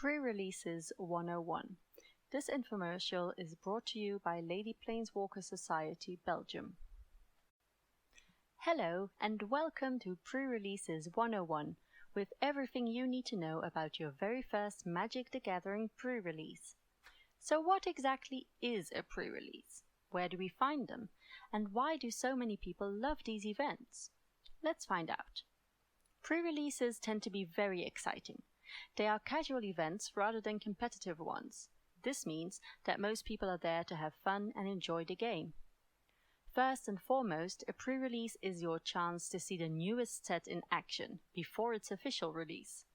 Prereleases 101. This infomercial is brought to you by Lady Planeswalkers Society, Belgium. Hello and welcome to Prereleases 101 with everything you need to know about your very first Magic the Gathering pre-release. So what exactly is a pre-release? Where do we find them? And why do so many people love these events? Let's find out. Pre-releases tend to be very exciting. They are casual events rather than competitive ones. This means that most people are there to have fun and enjoy the game. First and foremost, a pre-release is your chance to see the newest set in action before its official release.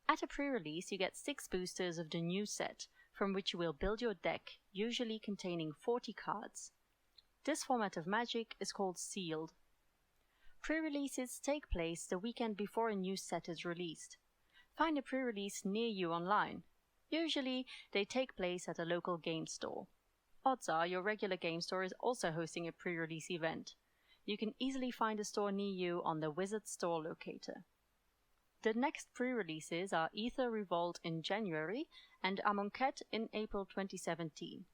At a pre-release, you get 6 boosters of the new set, from which you will build your deck, usually containing 40 cards. This format of Magic is called Sealed. Pre-releases take place the weekend before a new set is released. Find a pre-release near you online. Usually, they take place at a local game store. Odds are your regular game store is also hosting a pre-release event. You can easily find a store near you on the Wizard Store Locator. The next pre-releases are Aether Revolt in January and Amonkhet in April 2017.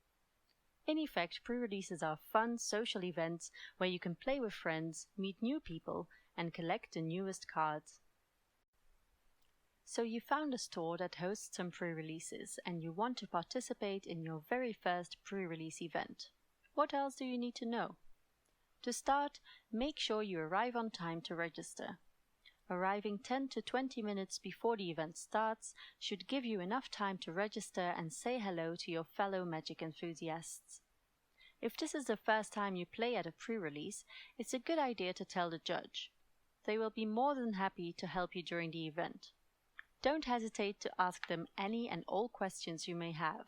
In effect, pre-releases are fun social events where you can play with friends, meet new people, and collect the newest cards. So you found a store that hosts some pre-releases and you want to participate in your very first pre-release event. What else do you need to know? To start, make sure you arrive on time to register. Arriving 10 to 20 minutes before the event starts should give you enough time to register and say hello to your fellow Magic enthusiasts. If this is the first time you play at a pre-release, it's a good idea to tell the judge. They will be more than happy to help you during the event. Don't hesitate to ask them any and all questions you may have.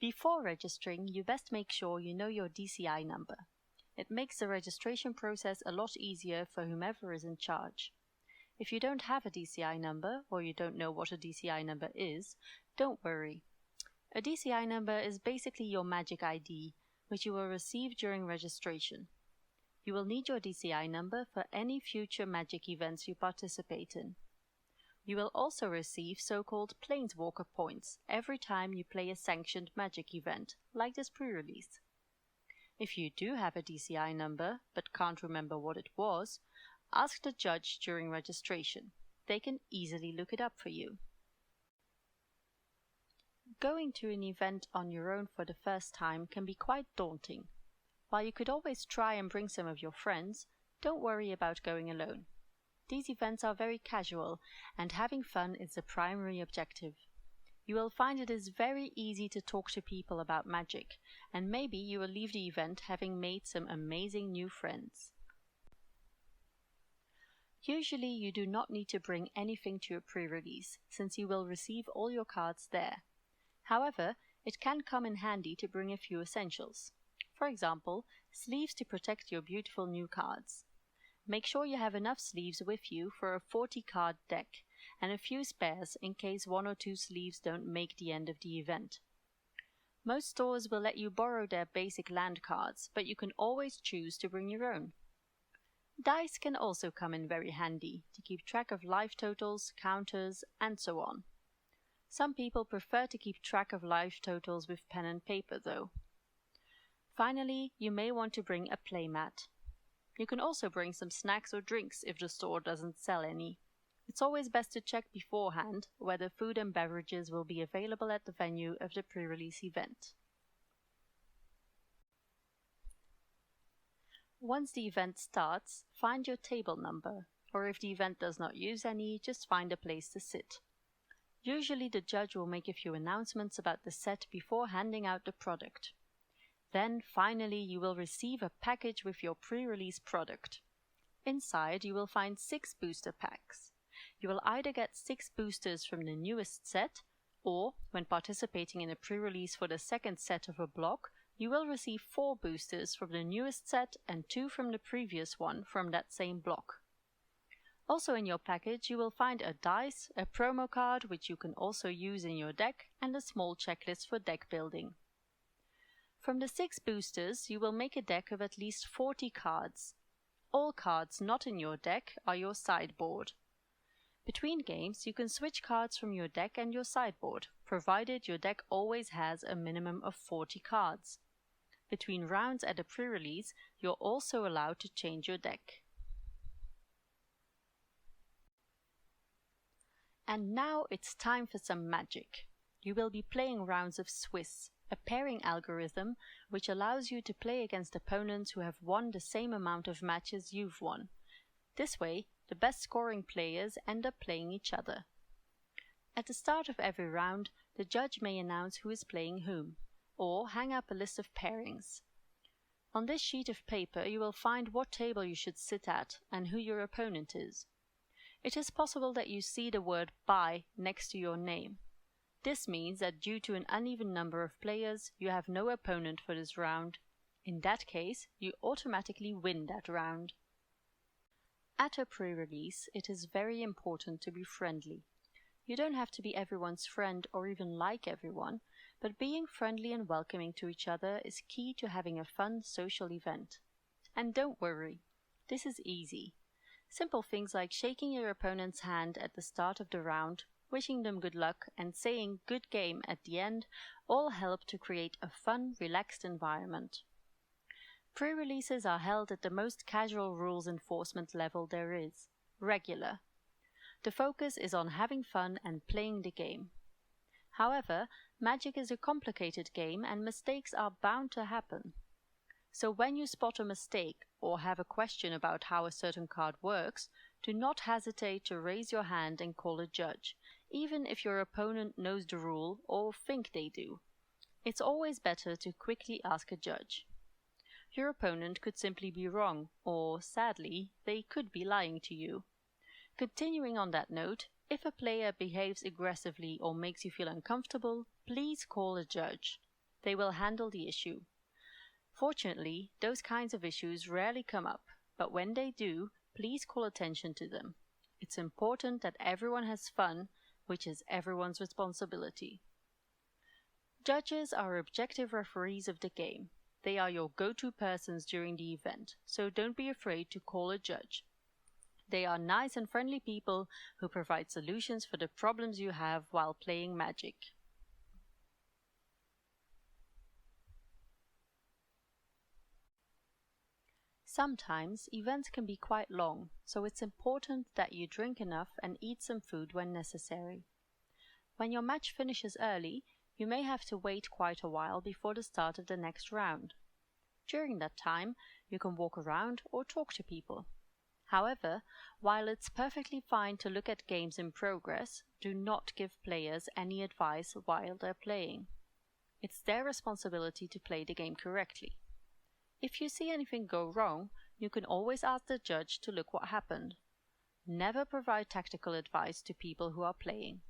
Before registering, you best make sure you know your DCI number. It makes the registration process a lot easier for whomever is in charge. If you don't have a DCI number, or you don't know what a DCI number is, don't worry. A DCI number is basically your Magic ID, which you will receive during registration. You will need your DCI number for any future Magic events you participate in. You will also receive so-called Planeswalker points every time you play a sanctioned Magic event, like this pre-release. If you do have a DCI number, but can't remember what it was, ask the judge during registration. They can easily look it up for you. Going to an event on your own for the first time can be quite daunting. While you could always try and bring some of your friends, don't worry about going alone. These events are very casual, and having fun is the primary objective. You will find it is very easy to talk to people about Magic, and maybe you will leave the event having made some amazing new friends. Usually you do not need to bring anything to a pre-release, since you will receive all your cards there. However, it can come in handy to bring a few essentials. For example, sleeves to protect your beautiful new cards. Make sure you have enough sleeves with you for a 40-card deck, and a few spares in case 1 or 2 sleeves don't make the end of the event. Most stores will let you borrow their basic land cards, but you can always choose to bring your own. Dice can also come in very handy to keep track of life totals, counters, and so on. Some people prefer to keep track of life totals with pen and paper though. Finally, you may want to bring a playmat. You can also bring some snacks or drinks if the store doesn't sell any. It's always best to check beforehand whether food and beverages will be available at the venue of the pre-release event. Once the event starts, find your table number, or if the event does not use any, just find a place to sit. Usually the judge will make a few announcements about the set before handing out the product. Then, finally, you will receive a package with your pre-release product. Inside, you will find 6 booster packs. You will either get 6 boosters from the newest set, or, when participating in a pre-release for the second set of a block, you will receive 4 boosters from the newest set and 2 from the previous one from that same block. Also in your package, you will find a dice, a promo card which you can also use in your deck, and a small checklist for deck building. From the 6 boosters, you will make a deck of at least 40 cards. All cards not in your deck are your sideboard. Between games, you can switch cards from your deck and your sideboard, provided your deck always has a minimum of 40 cards. Between rounds at a pre-release, you're also allowed to change your deck. And now it's time for some magic. You will be playing rounds of Swiss, a pairing algorithm which allows you to play against opponents who have won the same amount of matches you've won. This way, the best scoring players end up playing each other. At the start of every round, the judge may announce who is playing whom, or hang up a list of pairings. On this sheet of paper you will find what table you should sit at and who your opponent is. It is possible that you see the word "bye" next to your name. This means that due to an uneven number of players, you have no opponent for this round. In that case, you automatically win that round. At a pre-release, it is very important to be friendly. You don't have to be everyone's friend or even like everyone, but being friendly and welcoming to each other is key to having a fun social event. And don't worry, this is easy. Simple things like shaking your opponent's hand at the start of the round, wishing them good luck, and saying "good game" at the end all help to create a fun, relaxed environment. Pre-releases are held at the most casual rules enforcement level there is, regular. The focus is on having fun and playing the game. However, Magic is a complicated game and mistakes are bound to happen. So when you spot a mistake or have a question about how a certain card works, do not hesitate to raise your hand and call a judge, even if your opponent knows the rule or think they do. It's always better to quickly ask a judge. Your opponent could simply be wrong, or, sadly, they could be lying to you. Continuing on that note, if a player behaves aggressively or makes you feel uncomfortable, please call a judge. They will handle the issue. Fortunately, those kinds of issues rarely come up, but when they do, please call attention to them. It's important that everyone has fun, which is everyone's responsibility. Judges are objective referees of the game. They are your go-to persons during the event, so don't be afraid to call a judge. They are nice and friendly people who provide solutions for the problems you have while playing Magic. Sometimes events can be quite long, so it's important that you drink enough and eat some food when necessary. When your match finishes early, you may have to wait quite a while before the start of the next round. During that time, you can walk around or talk to people. However, while it's perfectly fine to look at games in progress, do not give players any advice while they're playing. It's their responsibility to play the game correctly. If you see anything go wrong, you can always ask the judge to look what happened. Never provide tactical advice to people who are playing.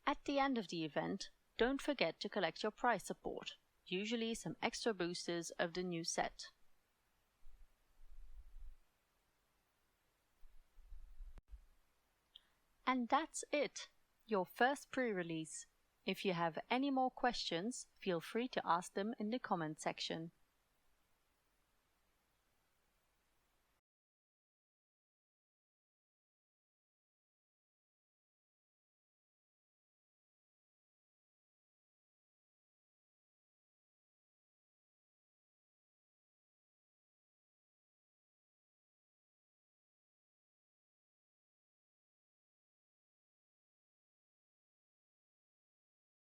At the end of the event, don't forget to collect your prize support, usually some extra boosters of the new set. And that's it, your first pre-release. If you have any more questions, feel free to ask them in the comment section.